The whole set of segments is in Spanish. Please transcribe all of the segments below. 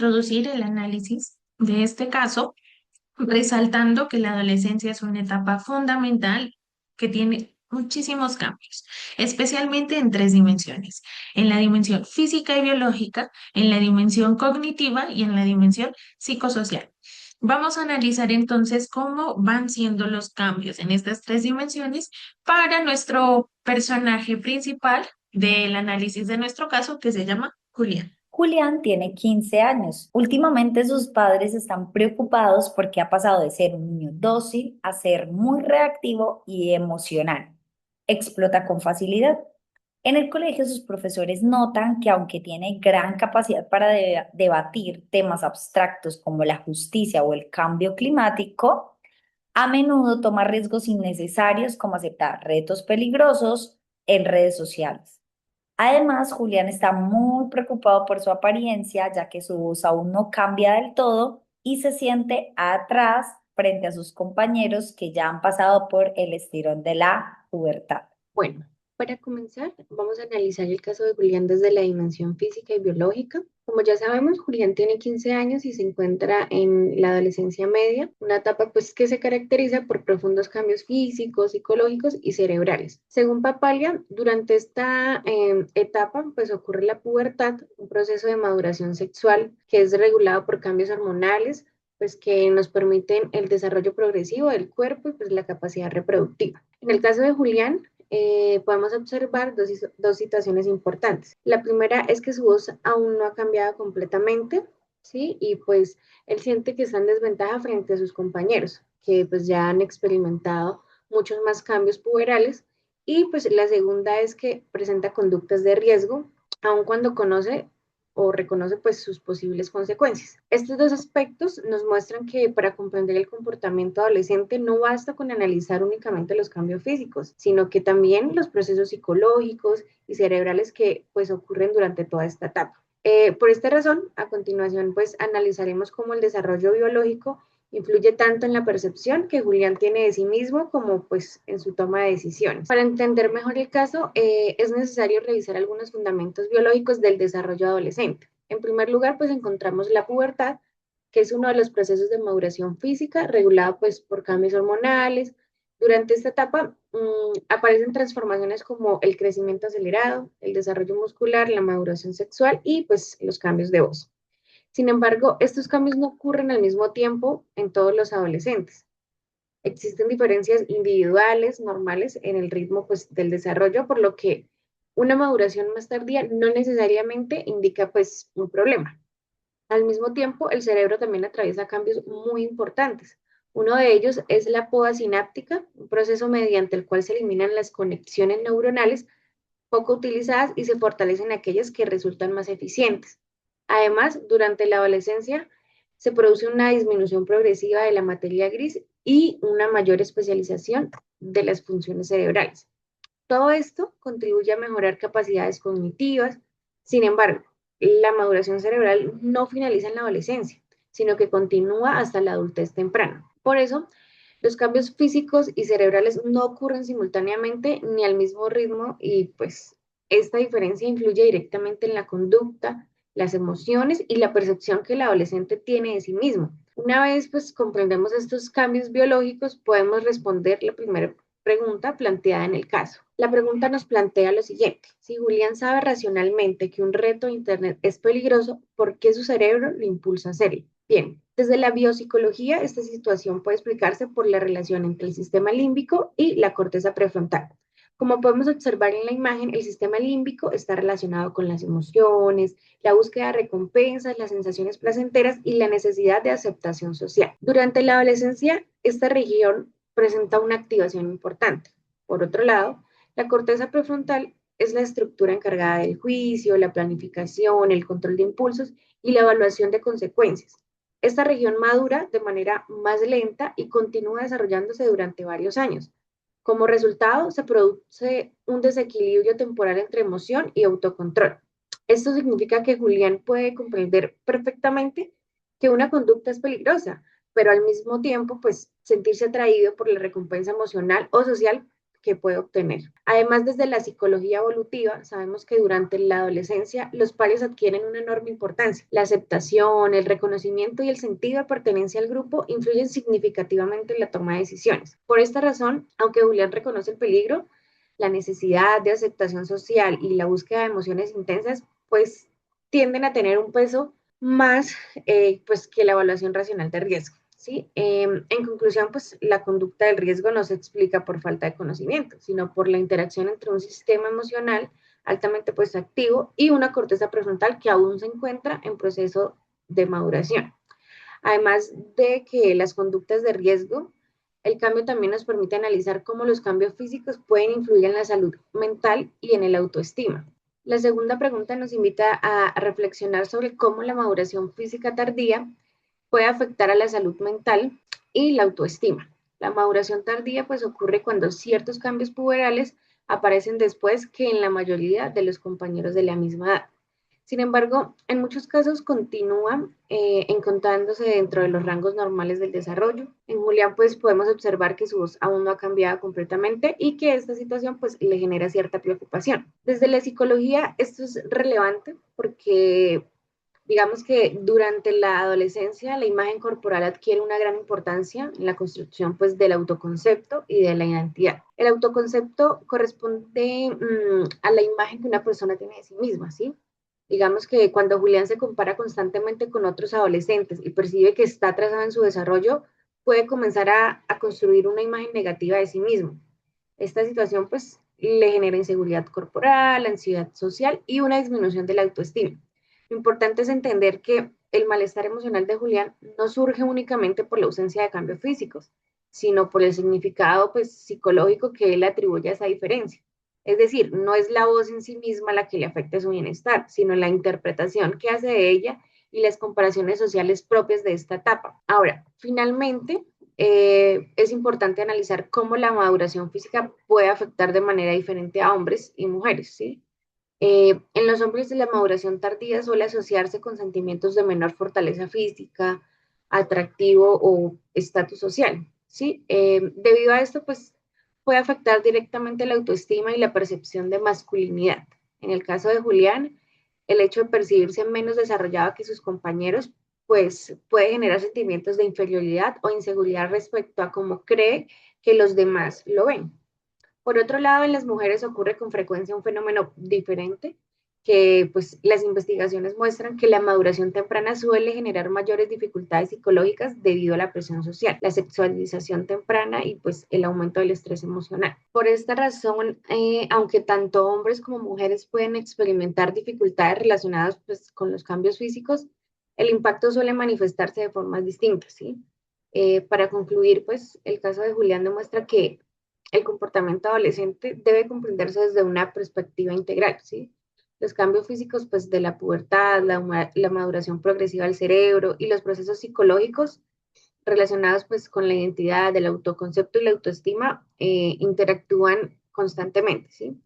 introducir el análisis de este caso, resaltando que la adolescencia es una etapa fundamental que tiene muchísimos cambios, especialmente en tres dimensiones: en la dimensión física y biológica, en la dimensión cognitiva y en la dimensión psicosocial. Vamos a analizar entonces cómo van siendo los cambios en estas tres dimensiones para nuestro personaje principal del análisis de nuestro caso, que se llama Julián. Julián tiene 15 años. Últimamente sus padres están preocupados porque ha pasado de ser un niño dócil a ser muy reactivo y emocional. Explota con facilidad. En el colegio sus profesores notan que aunque tiene gran capacidad para debatir temas abstractos como la justicia o el cambio climático, a menudo toma riesgos innecesarios como aceptar retos peligrosos en redes sociales. Además, Julián está muy preocupado por su apariencia, ya que su voz aún no cambia del todo y se siente atrás frente a sus compañeros que ya han pasado por el estirón de la pubertad. Bueno, para comenzar, vamos a analizar el caso de Julián desde la dimensión física y biológica. Como ya sabemos, Julián tiene 15 años y se encuentra en la adolescencia media, una etapa pues que se caracteriza por profundos cambios físicos, psicológicos y cerebrales. Según Papalia, durante esta etapa pues ocurre la pubertad, un proceso de maduración sexual que es regulado por cambios hormonales, pues que nos permiten el desarrollo progresivo del cuerpo y pues la capacidad reproductiva. En el caso de Julián, podemos observar dos situaciones importantes. La primera es que su voz aún no ha cambiado completamente, ¿sí? Y pues él siente que está en desventaja frente a sus compañeros, que pues ya han experimentado muchos más cambios puberales. Y pues la segunda es que presenta conductas de riesgo, aun cuando conoce o reconoce pues sus posibles consecuencias. Estos dos aspectos nos muestran que para comprender el comportamiento adolescente no basta con analizar únicamente los cambios físicos, sino que también los procesos psicológicos y cerebrales que pues ocurren durante toda esta etapa. Por esta razón, a continuación pues analizaremos cómo el desarrollo biológico influye tanto en la percepción que Julián tiene de sí mismo como pues en su toma de decisiones. Para entender mejor el caso, es necesario revisar algunos fundamentos biológicos del desarrollo adolescente. En primer lugar, pues encontramos la pubertad, que es uno de los procesos de maduración física regulado pues por cambios hormonales. Durante esta etapa aparecen transformaciones como el crecimiento acelerado, el desarrollo muscular, la maduración sexual y pues los cambios de voz. Sin embargo, estos cambios no ocurren al mismo tiempo en todos los adolescentes. Existen diferencias individuales, normales, en el ritmo pues, del desarrollo, por lo que una maduración más tardía no necesariamente indica pues, un problema. Al mismo tiempo, el cerebro también atraviesa cambios muy importantes. Uno de ellos es la poda sináptica, un proceso mediante el cual se eliminan las conexiones neuronales poco utilizadas y se fortalecen aquellas que resultan más eficientes. Además, durante la adolescencia se produce una disminución progresiva de la materia gris y una mayor especialización de las funciones cerebrales. Todo esto contribuye a mejorar capacidades cognitivas. Sin embargo, la maduración cerebral no finaliza en la adolescencia, sino que continúa hasta la adultez temprana. Por eso, los cambios físicos y cerebrales no ocurren simultáneamente ni al mismo ritmo y pues esta diferencia influye directamente en la conducta, las emociones y la percepción que el adolescente tiene de sí mismo. Una vez pues comprendemos estos cambios biológicos, podemos responder la primera pregunta planteada en el caso. La pregunta nos plantea lo siguiente: si Julián sabe racionalmente que un reto de Internet es peligroso, ¿por qué su cerebro lo impulsa a hacerlo? Bien, desde la biopsicología, esta situación puede explicarse por la relación entre el sistema límbico y la corteza prefrontal. Como podemos observar en la imagen, el sistema límbico está relacionado con las emociones, la búsqueda de recompensas, las sensaciones placenteras y la necesidad de aceptación social. Durante la adolescencia, esta región presenta una activación importante. Por otro lado, la corteza prefrontal es la estructura encargada del juicio, la planificación, el control de impulsos y la evaluación de consecuencias. Esta región madura de manera más lenta y continúa desarrollándose durante varios años. Como resultado, se produce un desequilibrio temporal entre emoción y autocontrol. Esto significa que Julián puede comprender perfectamente que una conducta es peligrosa, pero al mismo tiempo, pues sentirse atraído por la recompensa emocional o social que puede obtener. Además, desde la psicología evolutiva, sabemos que durante la adolescencia los pares adquieren una enorme importancia. La aceptación, el reconocimiento y el sentido de pertenencia al grupo influyen significativamente en la toma de decisiones. Por esta razón, aunque Julián reconoce el peligro, la necesidad de aceptación social y la búsqueda de emociones intensas, pues tienden a tener un peso más pues, que la evaluación racional de riesgo. ¿Sí? En conclusión, pues la conducta del riesgo no se explica por falta de conocimiento, sino por la interacción entre un sistema emocional altamente pues activo y una corteza prefrontal que aún se encuentra en proceso de maduración. Además de que las conductas de riesgo, el cambio también nos permite analizar cómo los cambios físicos pueden influir en la salud mental y en el autoestima. La segunda pregunta nos invita a reflexionar sobre cómo la maduración física tardía puede afectar a la salud mental y la autoestima. La maduración tardía pues ocurre cuando ciertos cambios puberales aparecen después que en la mayoría de los compañeros de la misma edad. Sin embargo, en muchos casos continúan encontrándose dentro de los rangos normales del desarrollo. En Julián, pues podemos observar que su voz aún no ha cambiado completamente y que esta situación pues le genera cierta preocupación. Desde la psicología, esto es relevante porque digamos que durante la adolescencia la imagen corporal adquiere una gran importancia en la construcción pues del autoconcepto y de la identidad. El autoconcepto corresponde a la imagen que una persona tiene de sí misma, ¿sí? Digamos que cuando Julián se compara constantemente con otros adolescentes y percibe que está atrasado en su desarrollo, puede comenzar a construir una imagen negativa de sí mismo. Esta situación pues le genera inseguridad corporal, ansiedad social y una disminución de la autoestima. Lo importante es entender que el malestar emocional de Julián no surge únicamente por la ausencia de cambios físicos, sino por el significado pues, psicológico que él atribuye a esa diferencia. Es decir, no es la voz en sí misma la que le afecta su bienestar, sino la interpretación que hace de ella y las comparaciones sociales propias de esta etapa. Ahora, finalmente, es importante analizar cómo la maduración física puede afectar de manera diferente a hombres y mujeres, ¿sí? En los hombres la maduración tardía suele asociarse con sentimientos de menor fortaleza física, atractivo o estatus social, ¿sí? Debido a esto, pues puede afectar directamente la autoestima y la percepción de masculinidad. En el caso de Julián, el hecho de percibirse menos desarrollado que sus compañeros, pues puede generar sentimientos de inferioridad o inseguridad respecto a cómo cree que los demás lo ven. Por otro lado, en las mujeres ocurre con frecuencia un fenómeno diferente, que pues las investigaciones muestran que la maduración temprana suele generar mayores dificultades psicológicas debido a la presión social, la sexualización temprana y pues el aumento del estrés emocional. Por esta razón, aunque tanto hombres como mujeres pueden experimentar dificultades relacionadas pues con los cambios físicos, el impacto suele manifestarse de formas distintas, ¿sí? Para concluir, pues el caso de Julián demuestra que el comportamiento adolescente debe comprenderse desde una perspectiva integral, ¿sí? Los cambios físicos, pues, de la pubertad, la maduración progresiva del cerebro y los procesos psicológicos relacionados, pues, con la identidad, el autoconcepto y la autoestima interactúan constantemente, ¿sí?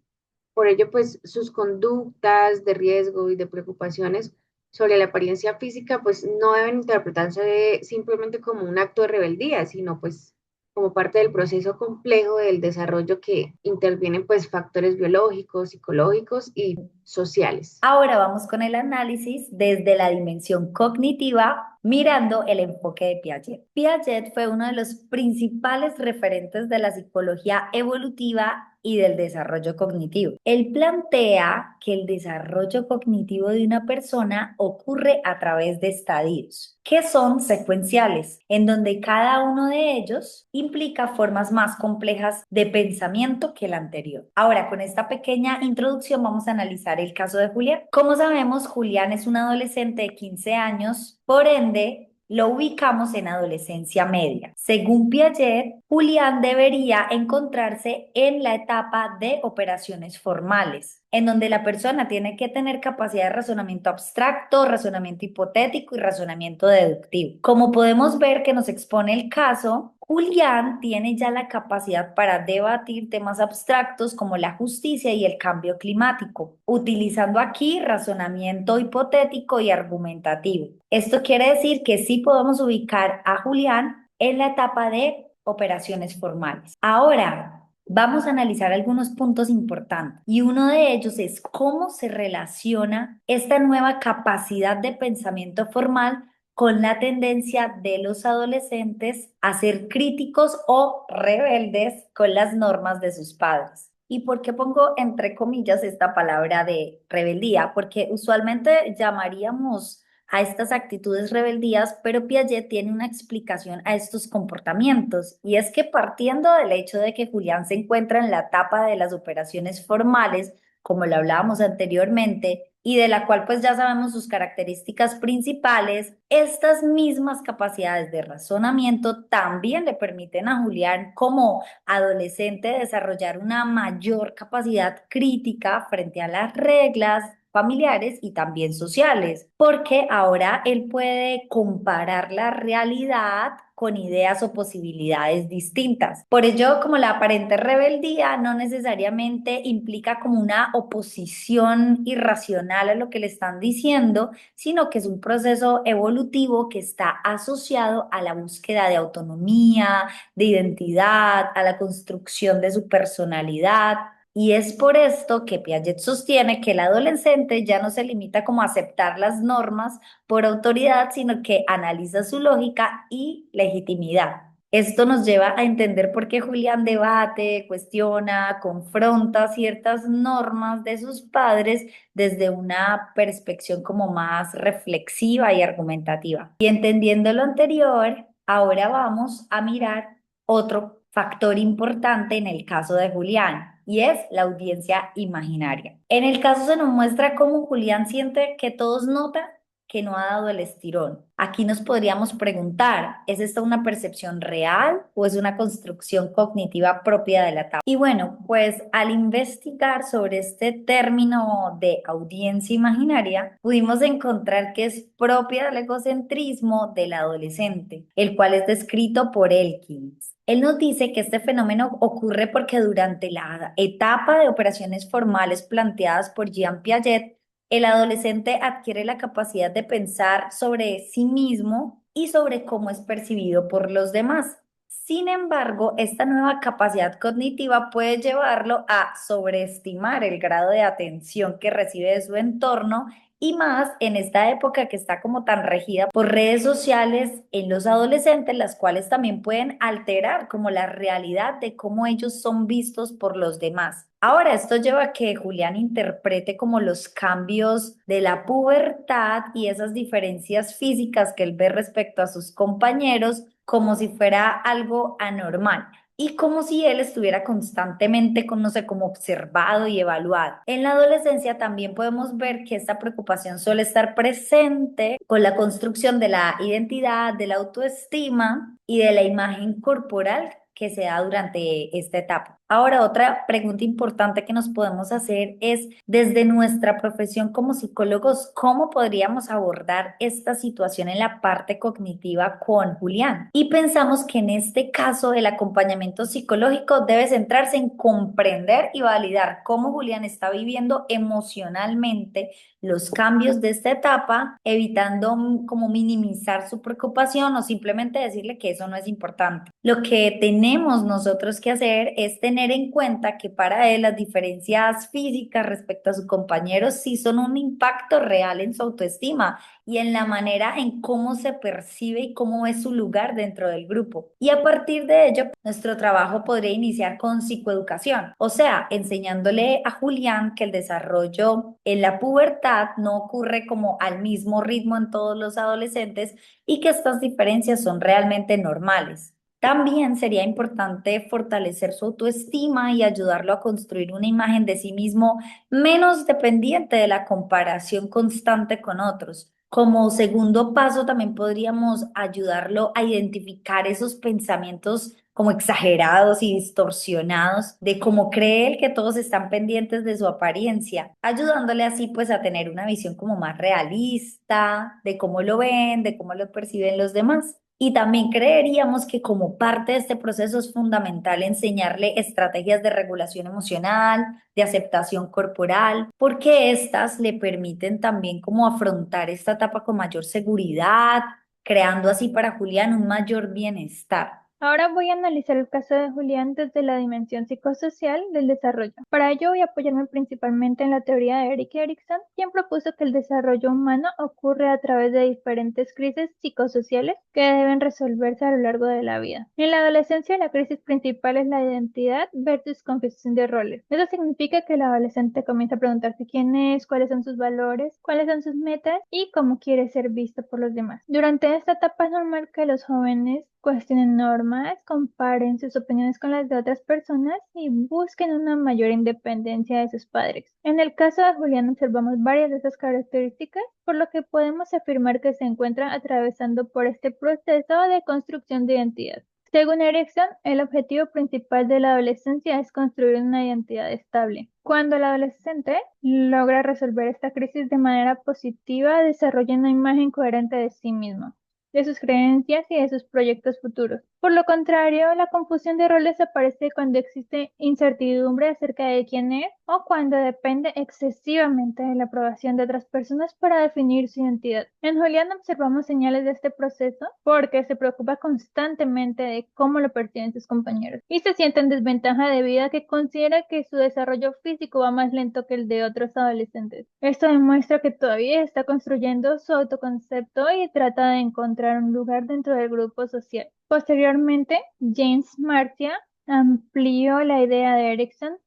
Por ello, pues, sus conductas de riesgo y de preocupaciones sobre la apariencia física, pues, no deben interpretarse simplemente como un acto de rebeldía, sino, pues, como parte del proceso complejo del desarrollo que intervienen pues factores biológicos, psicológicos y sociales. Ahora vamos con el análisis desde la dimensión cognitiva, mirando el enfoque de Piaget. Piaget fue uno de los principales referentes de la psicología evolutiva y del desarrollo cognitivo. Él plantea que el desarrollo cognitivo de una persona ocurre a través de estadios, que son secuenciales, en donde cada uno de ellos implica formas más complejas de pensamiento que el anterior. Ahora, con esta pequeña introducción vamos a analizar el caso de Julián. Como sabemos, Julián es un adolescente de 15 años, por ende, lo ubicamos en adolescencia media. Según Piaget, Julián debería encontrarse en la etapa de operaciones formales, en donde la persona tiene que tener capacidad de razonamiento abstracto, razonamiento hipotético y razonamiento deductivo. Como podemos ver que nos expone el caso, Julián tiene ya la capacidad para debatir temas abstractos como la justicia y el cambio climático, utilizando aquí razonamiento hipotético y argumentativo. Esto quiere decir que sí podemos ubicar a Julián en la etapa de operaciones formales. Ahora, Vamos a analizar algunos puntos importantes y uno de ellos es cómo se relaciona esta nueva capacidad de pensamiento formal con la tendencia de los adolescentes a ser críticos o rebeldes con las normas de sus padres. ¿Y por qué pongo entre comillas esta palabra de rebeldía? Porque usualmente llamaríamos a estas actitudes rebeldías, pero Piaget tiene una explicación a estos comportamientos, y es que partiendo del hecho de que Julián se encuentra en la etapa de las operaciones formales, como lo hablábamos anteriormente, y de la cual pues ya sabemos sus características principales, estas mismas capacidades de razonamiento también le permiten a Julián como adolescente desarrollar una mayor capacidad crítica frente a las reglas familiares y también sociales, porque ahora él puede comparar la realidad con ideas o posibilidades distintas. Por ello, como la aparente rebeldía no necesariamente implica como una oposición irracional a lo que le están diciendo, sino que es un proceso evolutivo que está asociado a la búsqueda de autonomía, de identidad, a la construcción de su personalidad. Y es por esto que Piaget sostiene que el adolescente ya no se limita como a aceptar las normas por autoridad, sino que analiza su lógica y legitimidad. Esto nos lleva a entender por qué Julián debate, cuestiona, confronta ciertas normas de sus padres desde una perspectiva como más reflexiva y argumentativa. Y entendiendo lo anterior, ahora vamos a mirar otro factor importante en el caso de Julián, y es la audiencia imaginaria. En el caso se nos muestra cómo Julián siente que todos notan que no ha dado el estirón. Aquí nos podríamos preguntar, ¿es esta una percepción real o es una construcción cognitiva propia de la etapa? Y bueno, pues al investigar sobre este término de audiencia imaginaria, pudimos encontrar que es propia del egocentrismo del adolescente, el cual es descrito por Elkins. Él nos dice que este fenómeno ocurre porque durante la etapa de operaciones formales planteadas por Jean Piaget, el adolescente adquiere la capacidad de pensar sobre sí mismo y sobre cómo es percibido por los demás. Sin embargo, esta nueva capacidad cognitiva puede llevarlo a sobreestimar el grado de atención que recibe de su entorno, y más en esta época que está como tan regida por redes sociales en los adolescentes, las cuales también pueden alterar como la realidad de cómo ellos son vistos por los demás. Ahora, esto lleva a que Julián interprete como los cambios de la pubertad y esas diferencias físicas que él ve respecto a sus compañeros como si fuera algo anormal y como si él estuviera constantemente, no sé, como observado y evaluado. En la adolescencia también podemos ver que esta preocupación suele estar presente con la construcción de la identidad, de la autoestima y de la imagen corporal que se da durante esta etapa. Ahora, otra pregunta importante que nos podemos hacer es, desde nuestra profesión como psicólogos, ¿cómo podríamos abordar esta situación en la parte cognitiva con Julián? Y pensamos que en este caso el acompañamiento psicológico debe centrarse en comprender y validar cómo Julián está viviendo emocionalmente los cambios de esta etapa, evitando como minimizar su preocupación o simplemente decirle que eso no es importante. Lo que tenemos nosotros que hacer es tener en cuenta que para él las diferencias físicas respecto a sus compañeros sí son un impacto real en su autoestima y en la manera en cómo se percibe y cómo es su lugar dentro del grupo. Y a partir de ello, nuestro trabajo podría iniciar con psicoeducación, o sea, enseñándole a Julián que el desarrollo en la pubertad no ocurre como al mismo ritmo en todos los adolescentes y que estas diferencias son realmente normales. También sería importante fortalecer su autoestima y ayudarlo a construir una imagen de sí mismo menos dependiente de la comparación constante con otros. Como segundo paso, también podríamos ayudarlo a identificar esos pensamientos como exagerados y distorsionados de cómo cree él que todos están pendientes de su apariencia, ayudándole así pues a tener una visión como más realista de cómo lo ven, de cómo lo perciben los demás. Y también creeríamos que como parte de este proceso es fundamental enseñarle estrategias de regulación emocional, de aceptación corporal, porque estas le permiten también como afrontar esta etapa con mayor seguridad, creando así para Julián un mayor bienestar. Ahora voy a analizar el caso de Julián desde la dimensión psicosocial del desarrollo. Para ello voy a apoyarme principalmente en la teoría de Erik Erikson, quien propuso que el desarrollo humano ocurre a través de diferentes crisis psicosociales que deben resolverse a lo largo de la vida. En la adolescencia, la crisis principal es la identidad versus confusión de roles. Eso significa que el adolescente comienza a preguntarse quién es, cuáles son sus valores, cuáles son sus metas y cómo quiere ser visto por los demás. Durante esta etapa es normal que los jóvenes cuestionen normas, comparen sus opiniones con las de otras personas y busquen una mayor independencia de sus padres. En el caso de Julián observamos varias de esas características, por lo que podemos afirmar que se encuentra atravesando por este proceso de construcción de identidad. Según Erickson, el objetivo principal de la adolescencia es construir una identidad estable. Cuando el adolescente logra resolver esta crisis de manera positiva, desarrolla una imagen coherente de sí mismo, de sus creencias y de sus proyectos futuros. Por lo contrario, la confusión de roles aparece cuando existe incertidumbre acerca de quién es o cuando depende excesivamente de la aprobación de otras personas para definir su identidad. En Julián observamos señales de este proceso porque se preocupa constantemente de cómo lo perciben sus compañeros y se siente en desventaja debido a que considera que su desarrollo físico va más lento que el de otros adolescentes. Esto demuestra que todavía está construyendo su autoconcepto y trata de encontrar un lugar dentro del grupo social. Posteriormente, James Marcia amplió la idea de Erickson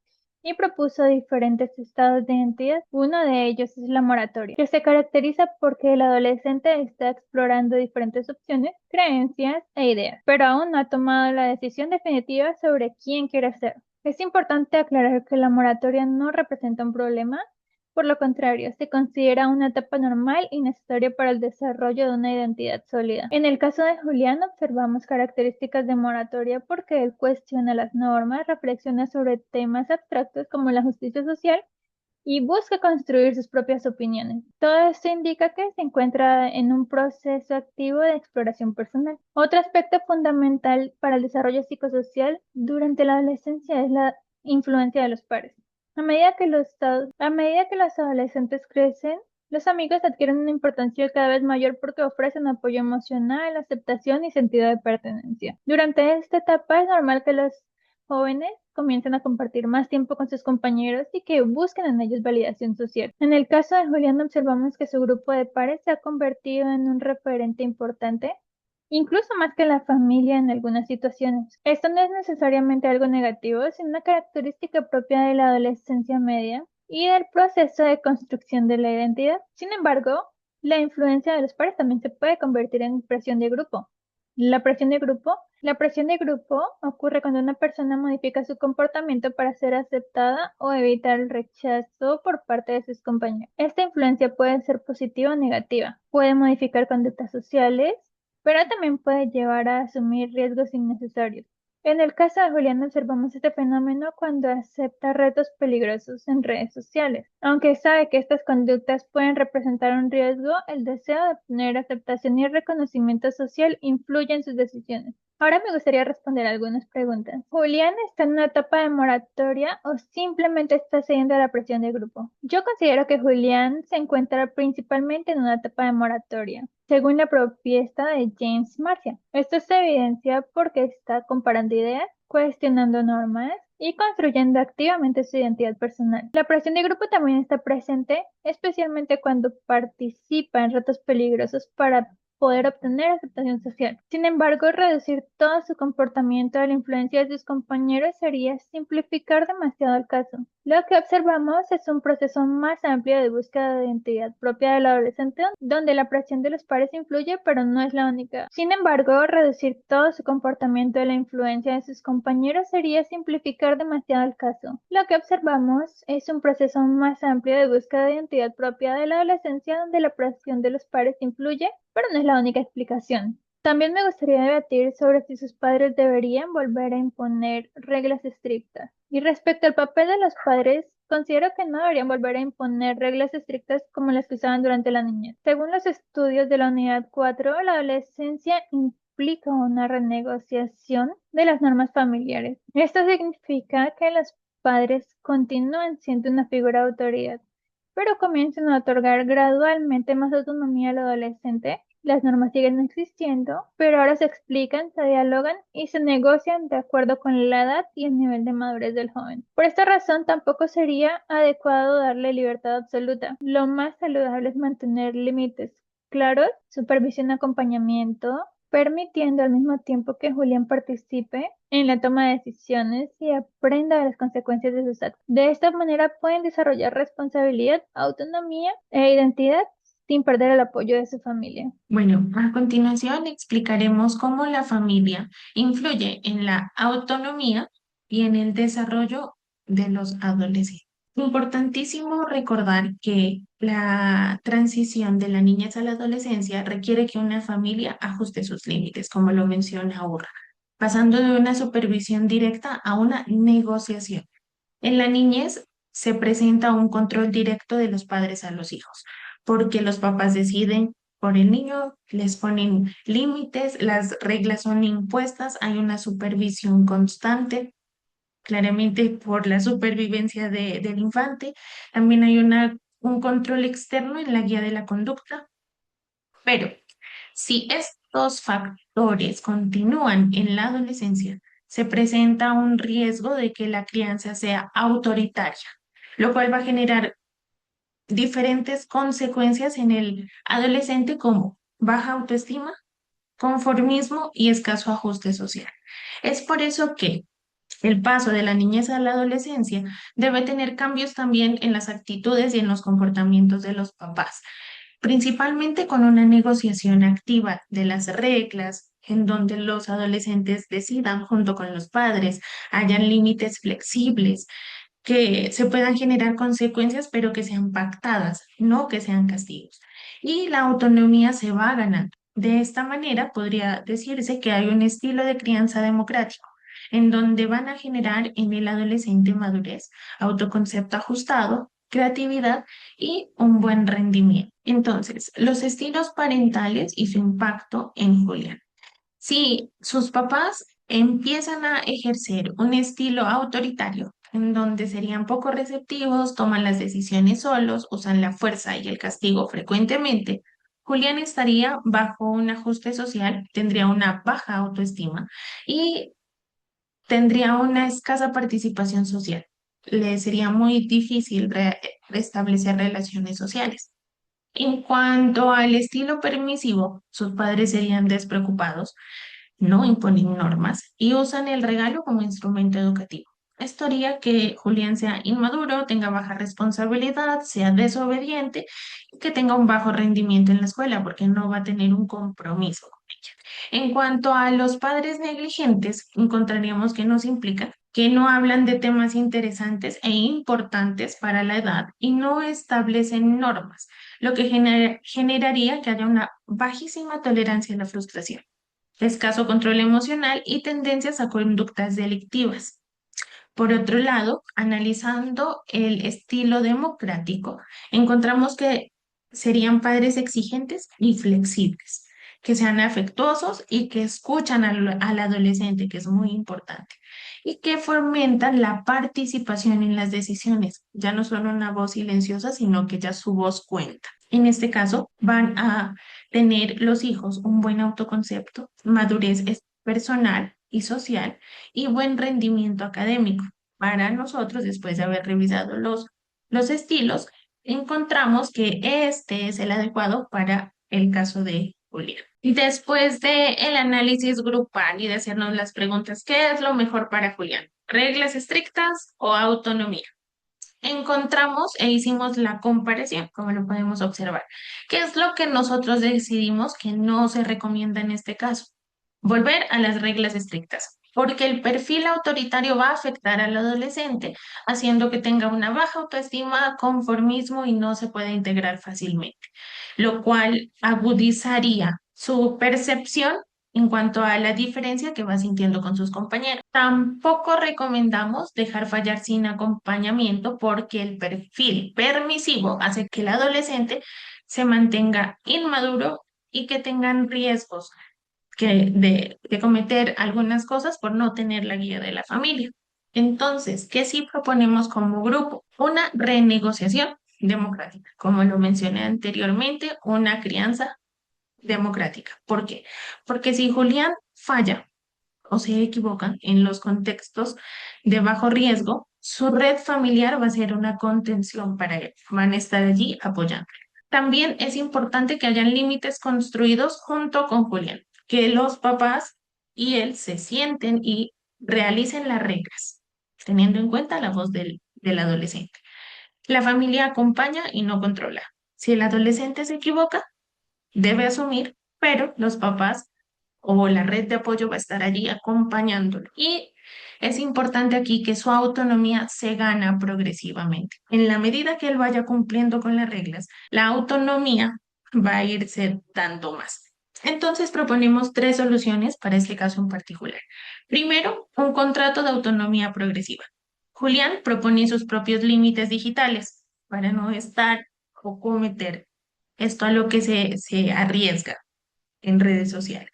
y propuso diferentes estados de identidad. Uno de ellos es la moratoria, que se caracteriza porque el adolescente está explorando diferentes opciones, creencias e ideas, pero aún no ha tomado la decisión definitiva sobre quién quiere ser. Es importante aclarar que la moratoria no representa un problema. Por lo contrario, se considera una etapa normal y necesaria para el desarrollo de una identidad sólida. En el caso de Julián, observamos características de moratoria porque él cuestiona las normas, reflexiona sobre temas abstractos como la justicia social y busca construir sus propias opiniones. Todo esto indica que se encuentra en un proceso activo de exploración personal. Otro aspecto fundamental para el desarrollo psicosocial durante la adolescencia es la influencia de los pares. A medida que los adolescentes crecen, los amigos adquieren una importancia cada vez mayor porque ofrecen apoyo emocional, aceptación y sentido de pertenencia. Durante esta etapa es normal que los jóvenes comiencen a compartir más tiempo con sus compañeros y que busquen en ellos validación social. En el caso de Julián observamos que su grupo de pares se ha convertido en un referente importante, incluso más que la familia en algunas situaciones. Esto no es necesariamente algo negativo, sino una característica propia de la adolescencia media y del proceso de construcción de la identidad. Sin embargo, la influencia de los pares también se puede convertir en presión de grupo. La presión de grupo ocurre cuando una persona modifica su comportamiento para ser aceptada o evitar el rechazo por parte de sus compañeros. Esta influencia puede ser positiva o negativa. Puede modificar conductas sociales, pero también puede llevar a asumir riesgos innecesarios. En el caso de Julián observamos este fenómeno cuando acepta retos peligrosos en redes sociales. Aunque sabe que estas conductas pueden representar un riesgo, el deseo de obtener aceptación y reconocimiento social influye en sus decisiones. Ahora me gustaría responder algunas preguntas. ¿Julián está en una etapa de moratoria o simplemente está cediendo a la presión del grupo? Yo considero que Julián se encuentra principalmente en una etapa de moratoria, según la propuesta de James Marcia. Esto se evidencia porque está comparando ideas, cuestionando normas y construyendo activamente su identidad personal. La presión de grupo también está presente, especialmente cuando participa en retos peligrosos para poder obtener aceptación social. Sin embargo, reducir todo su comportamiento a la influencia de sus compañeros sería simplificar demasiado el caso. Lo que observamos es un proceso más amplio de búsqueda de identidad propia del adolescente, donde la presión de los pares influye, pero no es la única. Sin embargo, reducir todo su comportamiento a la influencia de sus compañeros sería simplificar demasiado el caso. Lo que observamos es un proceso más amplio de búsqueda de identidad propia de la adolescencia, donde la presión de los pares influye, pero no es la única explicación. También me gustaría debatir sobre si sus padres deberían volver a imponer reglas estrictas. Y respecto al papel de los padres, considero que no deberían volver a imponer reglas estrictas como las que usaban durante la niñez. Según los estudios de la Unidad 4, la adolescencia implica una renegociación de las normas familiares. Esto significa que los padres continúan siendo una figura de autoridad, pero comienzan a otorgar gradualmente más autonomía al adolescente Las normas siguen existiendo, pero ahora se explican, se dialogan y se negocian de acuerdo con la edad y el nivel de madurez del joven. Por esta razón, tampoco sería adecuado darle libertad absoluta. Lo más saludable es mantener límites claros, supervisión, acompañamiento, permitiendo al mismo tiempo que Julián participe en la toma de decisiones y aprenda de las consecuencias de sus actos. De esta manera pueden desarrollar responsabilidad, autonomía e identidad sin perder el apoyo de su familia. Bueno, a continuación explicaremos cómo la familia influye en la autonomía y en el desarrollo de los adolescentes. Importantísimo recordar que la transición de la niñez a la adolescencia requiere que una familia ajuste sus límites, como lo menciona Urra, pasando de una supervisión directa a una negociación. En la niñez se presenta un control directo de los padres a los hijos, porque los papás deciden por el niño, les ponen límites, las reglas son impuestas, hay una supervisión constante, claramente por la supervivencia del infante. También hay un control externo en la guía de la conducta, pero si estos factores continúan en la adolescencia, se presenta un riesgo de que la crianza sea autoritaria, lo cual va a generar diferentes consecuencias en el adolescente como baja autoestima, conformismo y escaso ajuste social. Es por eso que el paso de la niñez a la adolescencia debe tener cambios también en las actitudes y en los comportamientos de los papás, principalmente con una negociación activa de las reglas, en donde los adolescentes decidan junto con los padres, hayan límites flexibles, que se puedan generar consecuencias, pero que sean pactadas, no que sean castigos. Y la autonomía se va ganando. De esta manera podría decirse que hay un estilo de crianza democrático, en donde van a generar en el adolescente madurez, autoconcepto ajustado, creatividad y un buen rendimiento. Entonces, los estilos parentales y su impacto en Julián. Si sus papás empiezan a ejercer un estilo autoritario, en donde serían poco receptivos, toman las decisiones solos, usan la fuerza y el castigo frecuentemente, Julián estaría bajo un ajuste social, tendría una baja autoestima y tendría una escasa participación social. Le sería muy difícil restablecer relaciones sociales. En cuanto al estilo permisivo, sus padres serían despreocupados, no imponen normas y usan el regalo como instrumento educativo. Esto haría que Julián sea inmaduro, tenga baja responsabilidad, sea desobediente y que tenga un bajo rendimiento en la escuela porque no va a tener un compromiso. En cuanto a los padres negligentes, encontraríamos que nos implica que no hablan de temas interesantes e importantes para la edad y no establecen normas, lo que generaría que haya una bajísima tolerancia a la frustración, escaso control emocional y tendencias a conductas delictivas. Por otro lado, analizando el estilo democrático, encontramos que serían padres exigentes y flexibles, que sean afectuosos y que escuchan al adolescente, que es muy importante, y que fomentan la participación en las decisiones, ya no solo una voz silenciosa, sino que ya su voz cuenta. En este caso, van a tener los hijos un buen autoconcepto, madurez personal y social y buen rendimiento académico. Para nosotros, después de haber revisado los estilos, encontramos que este es el adecuado para el caso de Julia. Y después de el análisis grupal y de hacernos las preguntas, ¿qué es lo mejor para Julián? ¿Reglas estrictas o autonomía? Encontramos e hicimos la comparación, como lo podemos observar. ¿Qué es lo que nosotros decidimos que no se recomienda en este caso? Volver a las reglas estrictas, porque el perfil autoritario va a afectar al adolescente, haciendo que tenga una baja autoestima, conformismo y no se pueda integrar fácilmente, lo cual agudizaría su percepción en cuanto a la diferencia que va sintiendo con sus compañeros. Tampoco recomendamos dejar fallar sin acompañamiento porque el perfil permisivo hace que el adolescente se mantenga inmaduro y que tengan riesgos de cometer algunas cosas por no tener la guía de la familia. Entonces, ¿qué sí proponemos como grupo? Una renegociación democrática, como lo mencioné anteriormente, una crianza democrática. ¿Por qué? Porque si Julián falla o se equivoca en los contextos de bajo riesgo, su red familiar va a ser una contención para él. Van a estar allí apoyando. También es importante que hayan límites construidos junto con Julián, que los papás y él se sienten y realicen las reglas, teniendo en cuenta la voz del adolescente. La familia acompaña y no controla. Si el adolescente se equivoca, debe asumir, pero los papás o la red de apoyo va a estar allí acompañándolo. Y es importante aquí que su autonomía se gana progresivamente. En la medida que él vaya cumpliendo con las reglas, la autonomía va a irse dando más. Entonces proponemos tres soluciones para este caso en particular. Primero, un contrato de autonomía progresiva. Julián propone sus propios límites digitales para no estar o cometer esto a lo que se arriesga en redes sociales.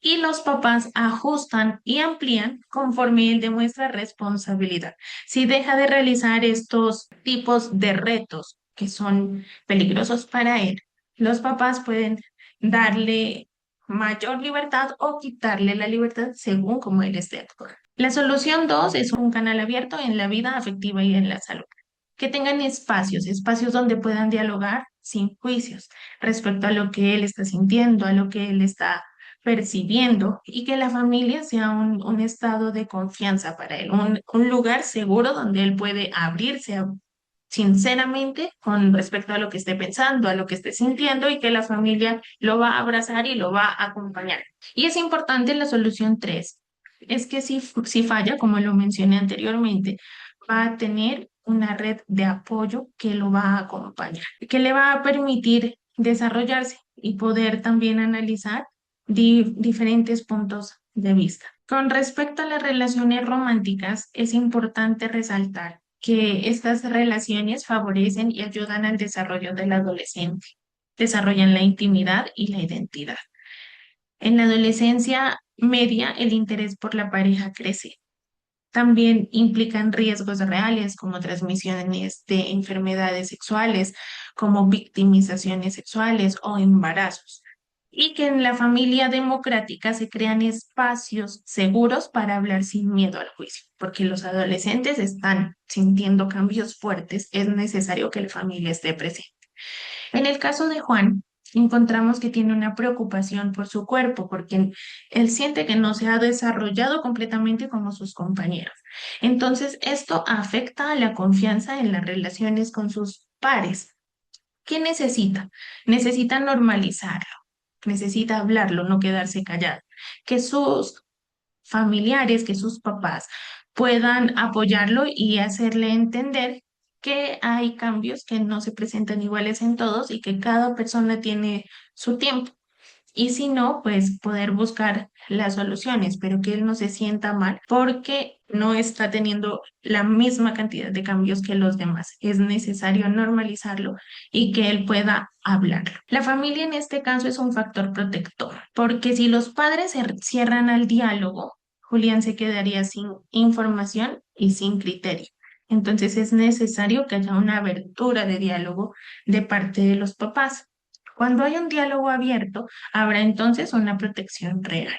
Y los papás ajustan y amplían conforme él demuestra responsabilidad. Si deja de realizar estos tipos de retos que son peligrosos para él, los papás pueden darle mayor libertad o quitarle la libertad según como él esté actuando. La solución dos es un canal abierto en la vida afectiva y en la salud. Que tengan espacios donde puedan dialogar sin juicios respecto a lo que él está sintiendo, a lo que él está percibiendo y que la familia sea un estado de confianza para él, un lugar seguro donde él puede abrirse sinceramente con respecto a lo que esté pensando, a lo que esté sintiendo y que la familia lo va a abrazar y lo va a acompañar. Y es importante la solución tres, es que si falla, como lo mencioné anteriormente, va a tener una red de apoyo que lo va a acompañar, que le va a permitir desarrollarse y poder también analizar diferentes puntos de vista. Con respecto a las relaciones románticas, es importante resaltar que estas relaciones favorecen y ayudan al desarrollo del adolescente, desarrollan la intimidad y la identidad. En la adolescencia media, el interés por la pareja crece. También implican riesgos reales como transmisiones de enfermedades sexuales, como victimizaciones sexuales o embarazos. Y que en la familia democrática se crean espacios seguros para hablar sin miedo al juicio, porque los adolescentes están sintiendo cambios fuertes, es necesario que la familia esté presente. En el caso de Juan, encontramos que tiene una preocupación por su cuerpo, porque él siente que no se ha desarrollado completamente como sus compañeros. Entonces, esto afecta a la confianza en las relaciones con sus pares. ¿Qué necesita? Necesita normalizarlo, necesita hablarlo, no quedarse callado. Que sus familiares, que sus papás puedan apoyarlo y hacerle entender que hay cambios que no se presentan iguales en todos y que cada persona tiene su tiempo. Y si no, pues poder buscar las soluciones, pero que él no se sienta mal porque no está teniendo la misma cantidad de cambios que los demás. Es necesario normalizarlo y que él pueda hablarlo. La familia en este caso es un factor protector, porque si los padres se cierran al diálogo, Julián se quedaría sin información y sin criterio. Entonces es necesario que haya una abertura de diálogo de parte de los papás. Cuando hay un diálogo abierto, habrá entonces una protección real,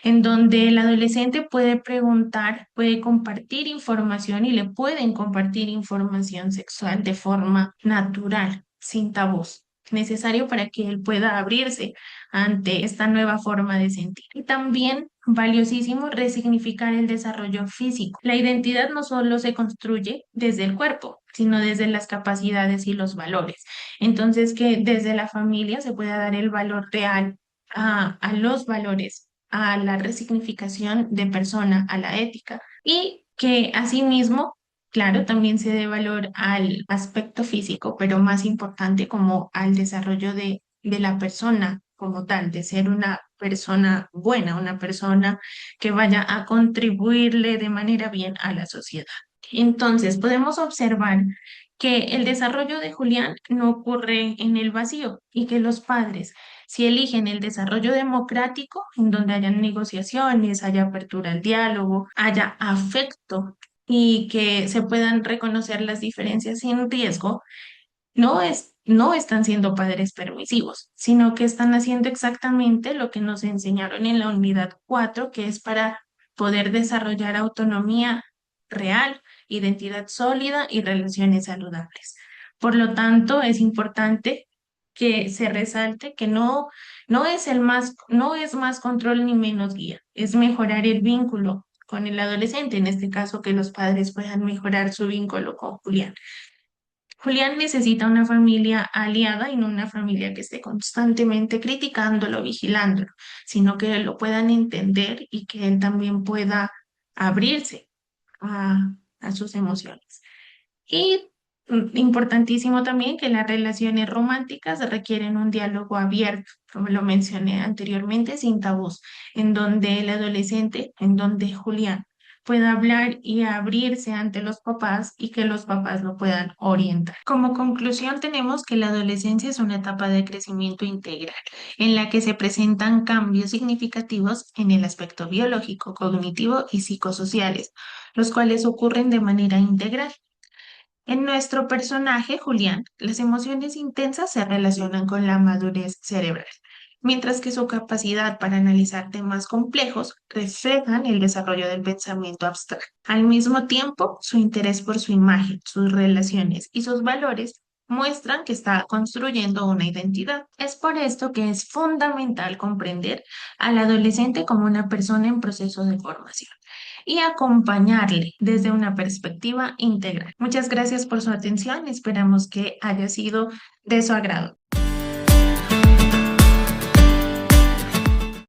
en donde el adolescente puede preguntar, puede compartir información y le pueden compartir información sexual de forma natural, sin tabús, necesario para que él pueda abrirse ante esta nueva forma de sentir. Y también valiosísimo resignificar el desarrollo físico. La identidad no solo se construye desde el cuerpo, sino desde las capacidades y los valores. Entonces, que desde la familia se pueda dar el valor real a los valores, a la resignificación de persona, a la ética y que asimismo, claro, también se dé valor al aspecto físico, pero más importante como al desarrollo de la persona como tal, de ser una persona buena, una persona que vaya a contribuirle de manera bien a la sociedad. Entonces, podemos observar que el desarrollo de Julián no ocurre en el vacío y que los padres, si eligen el desarrollo democrático, en donde hayan negociaciones, haya apertura al diálogo, haya afecto y que se puedan reconocer las diferencias sin riesgo, no es no están siendo padres permisivos, sino que están haciendo exactamente lo que nos enseñaron en la unidad 4, que es para poder desarrollar autonomía real, identidad sólida y relaciones saludables. Por lo tanto, es importante que se resalte que no es más control ni menos guía, es mejorar el vínculo con el adolescente, en este caso que los padres puedan mejorar su vínculo con Julián. Julián necesita una familia aliada y no una familia que esté constantemente criticándolo, vigilándolo, sino que lo puedan entender y que él también pueda abrirse a sus emociones. Y importantísimo también que las relaciones románticas requieren un diálogo abierto, como lo mencioné anteriormente, sin tabús, en donde el adolescente, en donde Julián pueda hablar y abrirse ante los papás y que los papás lo puedan orientar. Como conclusión, tenemos que la adolescencia es una etapa de crecimiento integral en la que se presentan cambios significativos en el aspecto biológico, cognitivo y psicosociales, los cuales ocurren de manera integral. En nuestro personaje, Julián, las emociones intensas se relacionan con la madurez cerebral, mientras que su capacidad para analizar temas complejos reflejan el desarrollo del pensamiento abstracto. Al mismo tiempo, su interés por su imagen, sus relaciones y sus valores muestran que está construyendo una identidad. Es por esto que es fundamental comprender al adolescente como una persona en proceso de formación y acompañarle desde una perspectiva integral. Muchas gracias por su atención. Esperamos que haya sido de su agrado.